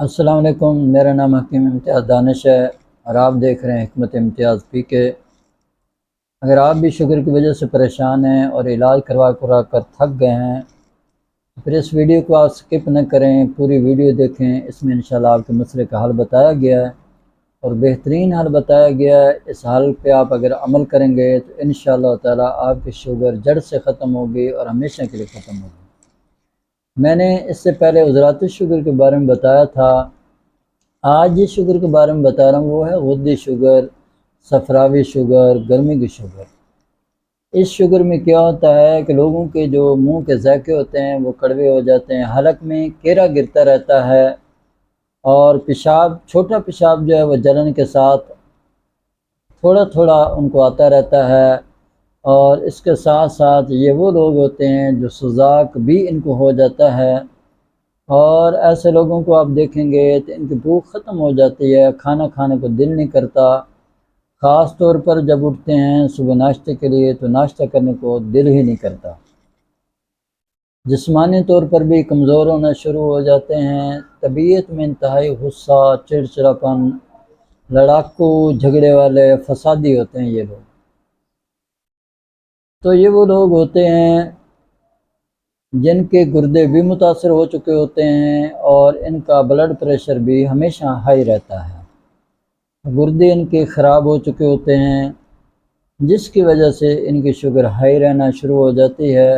السلام علیکم، میرا نام حکیم امتیاز دانش ہے اور آپ دیکھ رہے ہیں حکمت امتیاز پی کے۔ اگر آپ بھی شوگر کی وجہ سے پریشان ہیں اور علاج کروا کر تھک گئے ہیں تو پھر اس ویڈیو کو آپ سکپ نہ کریں، پوری ویڈیو دیکھیں۔ اس میں انشاءاللہ آپ کے مسئلے کا حل بتایا گیا ہے اور بہترین حل بتایا گیا ہے۔ اس حل پہ آپ اگر عمل کریں گے تو انشاءاللہ تعالی آپ کی شوگر جڑ سے ختم ہوگی اور ہمیشہ کے لیے ختم ہوگی۔ میں نے اس سے پہلے عضلات شوگر کے بارے میں بتایا تھا۔ آج جس شوگر کے بارے میں بتا رہا ہوں وہ ہے غدی شوگر، صفراوی شوگر، گرمی کی شوگر۔ اس شوگر میں کیا ہوتا ہے کہ لوگوں کے جو منہ کے ذائقے ہوتے ہیں وہ کڑوے ہو جاتے ہیں، حلق میں کیرا گرتا رہتا ہے اور چھوٹا پیشاب جو ہے وہ جلن کے ساتھ تھوڑا تھوڑا ان کو آتا رہتا ہے، اور اس کے ساتھ ساتھ یہ وہ لوگ ہوتے ہیں جو سوزاک بھی ان کو ہو جاتا ہے، اور ایسے لوگوں کو آپ دیکھیں گے تو ان کی بھوک ختم ہو جاتی ہے، کھانا کھانے کو دل نہیں کرتا، خاص طور پر جب اٹھتے ہیں صبح ناشتے کے لیے تو ناشتہ کرنے کو دل ہی نہیں کرتا۔ جسمانی طور پر بھی کمزور ہونا شروع ہو جاتے ہیں، طبیعت میں انتہائی غصہ، چڑچڑاپن، لڑاکو، جھگڑے والے، فسادی ہوتے ہیں یہ لوگ۔ تو یہ وہ لوگ ہوتے ہیں جن کے گردے بھی متاثر ہو چکے ہوتے ہیں اور ان کا بلڈ پریشر بھی ہمیشہ ہائی رہتا ہے۔ گردے ان کے خراب ہو چکے ہوتے ہیں جس کی وجہ سے ان کی شوگر ہائی رہنا شروع ہو جاتی ہے،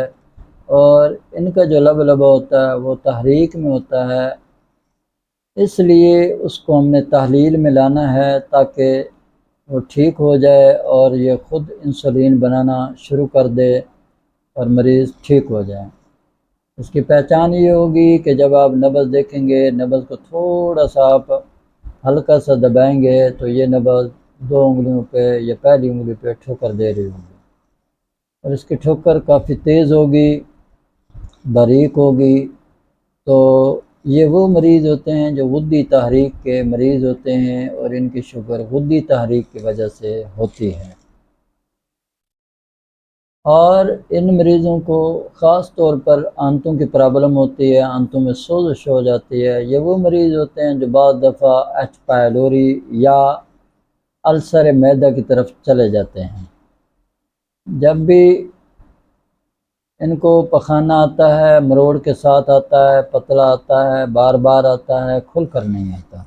اور ان کا جو لبا ہوتا ہے وہ تحریک میں ہوتا ہے۔ اس لیے اس کو ہم نے تحلیل میں لانا ہے تاکہ وہ ٹھیک ہو جائے اور یہ خود انسولین بنانا شروع کر دے اور مریض ٹھیک ہو جائے۔ اس کی پہچان یہ ہوگی کہ جب آپ نبض دیکھیں گے، نبض کو تھوڑا سا آپ ہلکا سا دبائیں گے تو یہ نبض 2 انگلیوں پہ یا پہلی انگلی پہ ٹھوکر دے رہی ہوگی، اور اس کی ٹھوکر کافی تیز ہوگی، باریک ہوگی۔ تو یہ وہ مریض ہوتے ہیں جو غدی تحریک کے مریض ہوتے ہیں، اور ان کی شوگر غدی تحریک کی وجہ سے ہوتی ہے۔ اور ان مریضوں کو خاص طور پر آنتوں کی پرابلم ہوتی ہے، آنتوں میں سوزش ہو جاتی ہے۔ یہ وہ مریض ہوتے ہیں جو بعض دفعہ ایچ پائلوری یا السر معدہ کی طرف چلے جاتے ہیں۔ جب بھی ان کو پخانہ آتا ہے مروڑ کے ساتھ آتا ہے، پتلا آتا ہے، بار بار آتا ہے، کھل کر نہیں آتا،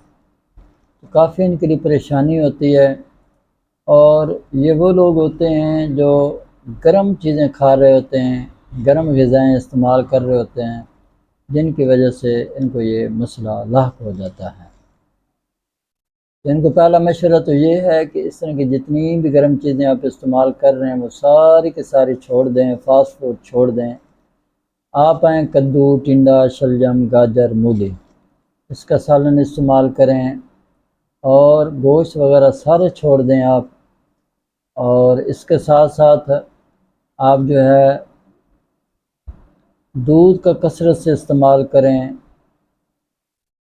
تو کافی ان کے لیے پریشانی ہوتی ہے۔ اور یہ وہ لوگ ہوتے ہیں جو گرم چیزیں کھا رہے ہوتے ہیں، گرم غذائیں استعمال کر رہے ہوتے ہیں، جن کی وجہ سے ان کو یہ مسئلہ لاحق ہو جاتا ہے۔ تو ان کو پہلا مشورہ تو یہ ہے کہ اس طرح کی جتنی بھی گرم چیزیں آپ استعمال کر رہے ہیں وہ ساری کی ساری چھوڑ دیں، فاسٹ فوڈ چھوڑ دیں۔ آپ آئیں کدو، ٹنڈا، شلجم، گاجر، مولی، اس کا سالن استعمال کریں، اور گوشت وغیرہ سارے چھوڑ دیں آپ۔ اور اس کے ساتھ ساتھ آپ جو ہے دودھ کا کثرت سے استعمال کریں،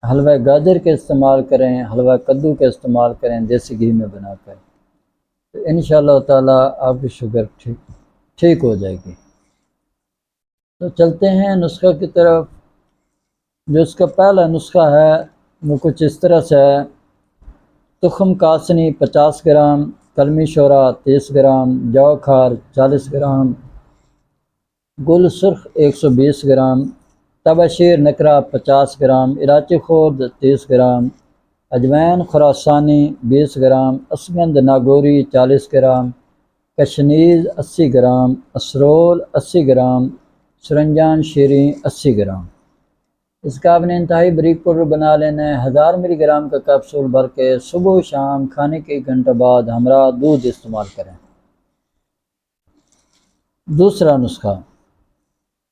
حلوہ گاجر کے استعمال کریں، حلوہ کدو کے استعمال کریں دیسی گھی میں بنا کر، تو انشاءاللہ تعالی آپ کی شوگر ٹھیک ہو جائے گی۔ تو چلتے ہیں نسخہ کی طرف۔ جو اس کا پہلا نسخہ ہے وہ کچھ اس طرح سے ہے: تخم کاسنی 50 گرام، کلمی شورا 30 گرام، جو کھار 40 گرام، گل سرخ 120 گرام، تبشیر نکرا 50 گرام، الائچی خورد 30 گرام، اجوین خراسانی 20 گرام، اسمند ناگوری 40 گرام، کشنیز 80 گرام، اسرول 80 گرام، سرنجان شیریں 80 گرام۔ اس کا آپ نے انتہائی بریک پاؤڈر بنا لینا ہے۔ 1000 ملی گرام کا کیپسول بھر کے صبح و شام کھانے کے 1 گھنٹہ بعد ہمراہ دودھ استعمال کریں۔ دوسرا نسخہ: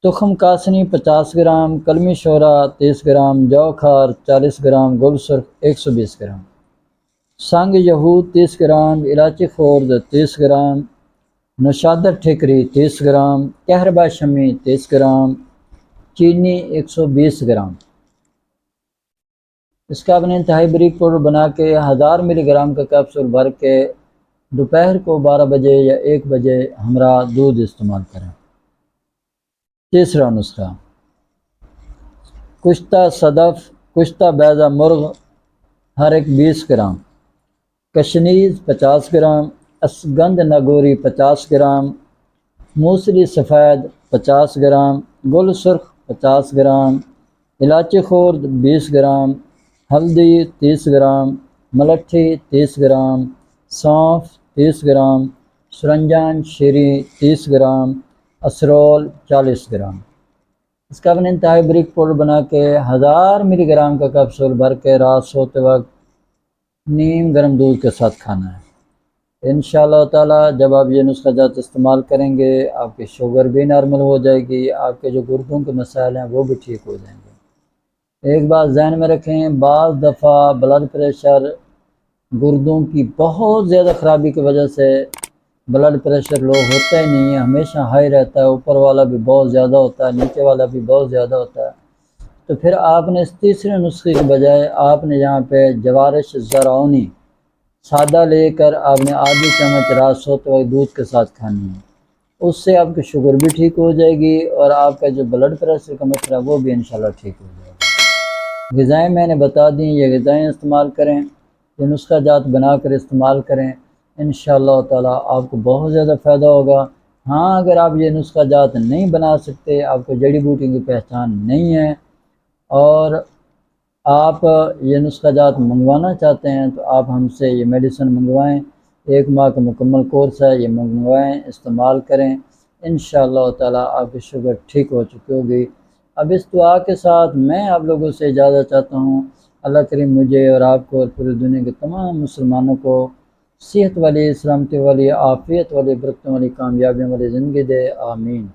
تخم کاسنی 50 گرام، کلمی شورا 30 گرام، جو کھار 40 گرام، گل سرخ 120 گرام، سنگ یہود 30 گرام، الائچی خورد 30 گرام، نوشادر ٹھیکری 30 گرام، کہربا شمی 30 گرام، چینی 120 گرام۔ اس کا آپ نے انتہائی بریک پاؤڈر بنا کے 1000 ملی گرام کا کیپسول بھر کے دوپہر کو 12 بجے یا 1 بجے ہمراہ دودھ استعمال کریں۔ تیسرا نسخہ: کشتہ صدف کشتہ بیضہ مرغ ہر ایک 20 گرام، کشنیز 50 گرام، اسگند نگوری 50 گرام، موسلی سفید 50 گرام، گل سرخ 50 گرام، الائچی خورد 20 گرام، ہلدی 30 گرام، ملٹھی 30 گرام، سونف 30 گرام، سرنجان شیری 30 گرام، اسرول 40 گرام۔ اس کا اپنے انتہائی بریک پاؤڈر بنا کے 1000 ملی گرام کا کیپسول بھر کے رات سوتے وقت نیم گرم دودھ کے ساتھ کھانا ہے۔ انشاءاللہ تعالی جب آپ یہ نسخہ جات استعمال کریں گے آپ کی شوگر بھی نارمل ہو جائے گی، آپ کے جو گردوں کے مسائل ہیں وہ بھی ٹھیک ہو جائیں گے۔ ایک بات ذہن میں رکھیں، بعض دفعہ بلڈ پریشر گردوں کی بہت زیادہ خرابی کی وجہ سے بلڈ پریشر لو ہوتا ہی نہیں ہے، ہمیشہ ہائی رہتا ہے، اوپر والا بھی بہت زیادہ ہوتا ہے، نیچے والا بھی بہت زیادہ ہوتا ہے۔ تو پھر آپ نے اس تیسرے نسخے کے بجائے آپ نے یہاں پہ جوارش زرعونی سادہ لے کر آپ نے آدھی چمچ رات سوتے وقت دودھ کے ساتھ کھانی ہے، اس سے آپ کی شوگر بھی ٹھیک ہو جائے گی اور آپ کا جو بلڈ پریشر کا مسئلہ وہ بھی انشاءاللہ ٹھیک ہو جائے گا۔ غذائیں میں نے بتا دیں، یہ غذائیں استعمال کریں، یہ نسخہ جات بنا کر استعمال کریں، انشاءاللہ تعالی آپ کو بہت زیادہ فائدہ ہوگا۔ ہاں اگر آپ یہ نسخہ جات نہیں بنا سکتے، آپ کو جڑی بوٹی کی پہچان نہیں ہے اور آپ یہ نسخہ جات منگوانا چاہتے ہیں تو آپ ہم سے یہ میڈیسن منگوائیں، 1 ماہ کا مکمل کورس ہے، یہ منگوائیں، استعمال کریں، انشاءاللہ تعالی آپ کی شوگر ٹھیک ہو چکی ہوگی۔ اب اس دعا کے ساتھ میں آپ لوگوں سے اجازت چاہتا ہوں، اللہ کریم مجھے اور آپ کو اور پوری دنیا کے تمام مسلمانوں کو صحت والی، سلامتی والی، عافیت والی، برکتوں والی، کامیابیوں والی زندگی دے، آمین۔